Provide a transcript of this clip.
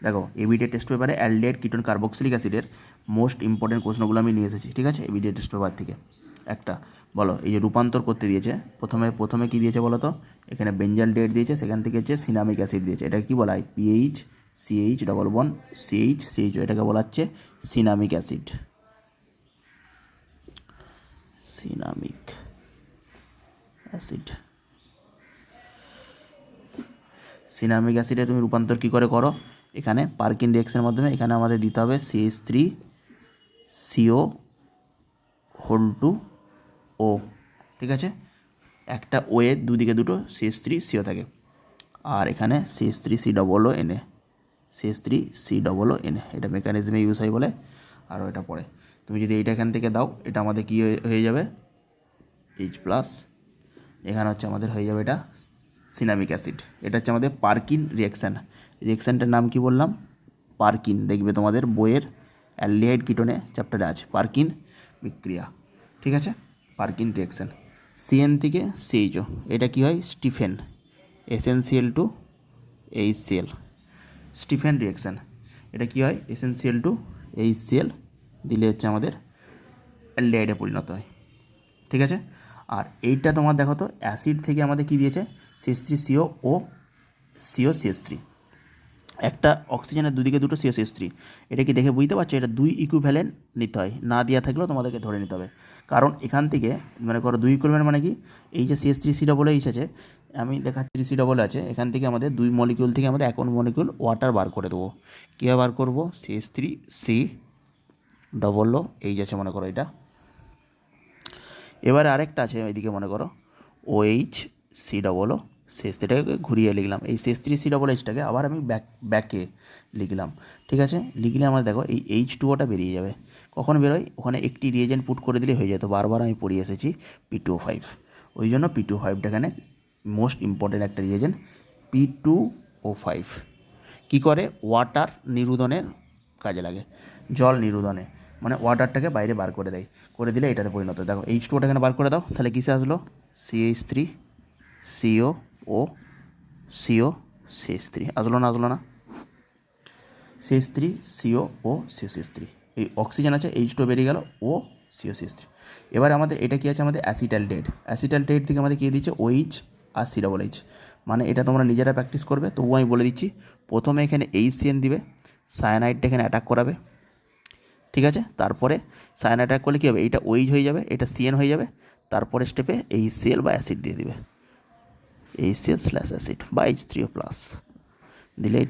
দেখো ABD test পেপারে aldehyde ketone carboxylic অ্যাসিডের মোস্ট ইম্পর্টেন্ট প্রশ্নগুলো আমি নিয়ে এসেছি, ঠিক আছে, এবিডি টেস্ট পেপার থেকে। একটা বলো, এই যে রূপান্তর করতে দিয়েছে, প্রথমে কী দিয়েছে বলো তো, এখানে বেঞ্জালডেহাইড দিয়েছে, সেখান থেকে হচ্ছে সিনামিক অ্যাসিড দিয়েছে। এটা কী বলা হয়? PH CH double bond CH CH, এটাকে বলা হচ্ছে cinnamic acid. Cinnamic acid. Cinnamic অ্যাসিডে তুমি রূপান্তর কী করে করো? এখানে পার্কিন রিঅ্যাকশনের মাধ্যমে এখানে আমাদের দিতে হবে CH3CO2O, ঠিক আছে। একটা ও এর দুদিকে দুটো CH3CO থাকে, আর এখানে CH3COONA, CH3COONA, এটা মেকানিজমে ইউজ হয় বলে আরও এটা পড়ে। তুমি যদি এইটা এখান থেকে দাও, এটা আমাদের কী হয়ে যাবে? H+, এখানে হচ্ছে আমাদের হয়ে যাবে এটা সিনামিক অ্যাসিড। এটা হচ্ছে আমাদের পার্কিন রিঅ্যাকশান। রিঅ্যাকশানটার নাম কি বললাম? পার্কিন। দেখবে তোমাদের বইয়ের অ্যালডিহাইড কিটোনে চ্যাপ্টারে আছে পার্কিন বিক্রিয়া, ঠিক আছে, পার্কিন রিঅ্যাকশান। CN থেকে CHO, এটা কি হয়? Stephen, SnCl2 HCl, Stephen reaction. এটা কি হয়? SnCl2 HCl দিলে হচ্ছে আমাদের অ্যালডিহাইডে পরিণত হয়, ঠিক আছে। আর এইটা তোমার দেখো তো, অ্যাসিড থেকে আমাদের কী দিয়েছে? CH3CO COCH3, একটা অক্সিজেনের দুদিকে দুটো COCH3। এটা কি দেখে বুঝতে পারছো? এটা 2 ইকুইভ্যালেন্ট নিতে হয়, না দেওয়া থাকলেও তোমাদেরকে ধরে নিতে হবে। কারণ এখান থেকে মনে করো 2 ইকুইভ্যালেন্ট মানে কি, এই যে CH3COOH আছে, আমি দেখাচ্ছি COO আছে, এখান থেকে আমাদের 2 মলিকিউল থেকে আমাদের 1 মলিকিউল ওয়াটার বার করে দেবো। কীভাবে বার করবো? CH3COOH আছে মনে করো এটা। এবারে আরেকটা আছে এইদিকে মনে করো OHCOO, CH3টাকে ঘুরিয়ে লিখলাম, এই CH3COOHটাকে আবার আমি ব্যাকে লিখলাম, ঠিক আছে। লিখলে আমার দেখো এই H2Oটা বেরিয়ে যাবে। কখন বেরোয়? ওখানে একটি রিয়েজেন্ট পুট করে দিলে হয়ে যেত, বারবার আমি পড়িয়ে এসেছি P2O5, ওই জন্য P2O5টা এখানে মোস্ট ইম্পর্টেন্ট একটা রিয়েজেন্ট। P2O5 কী করে? ওয়াটার নিরোধনের কাজে লাগে, জল নিরোধনে, মানে ওয়াটারটাকে বাইরে বার করে দেয়, করে দিলে এটাতে পরিণত। দেখো H2ওটা এখানে বার করে দাও, তাহলে কিসে আসলো? CH3COO আসলো না? CH3COO এই অক্সিজেন আছে, H2 বেরিয়ে গেল, COCH3। এবার আমাদের এটা কি আছে? আমাদের অ্যাসিটালডেহাইড। অ্যাসিটালডেহাইড থেকে আমাদের কী দিচ্ছে? OH আর COOH। মানে এটা তোমরা নিজেরা প্র্যাকটিস করবে, তবুও আমি বলে দিচ্ছি। প্রথমে এখানে HCN দিবে, সায়ানাইডটা এখানে অ্যাটাক করাবে, ঠিক আছে। তারপরে সায়ান অ্যাটাক করলে কী হবে? এইটা OH হয়ে যাবে, এটা CN হয়ে যাবে। তারপরে স্টেপে HCl বা অ্যাসিড দিয়ে দিবে, HCl/অ্যাসিড বা H3O+ দিলে এটা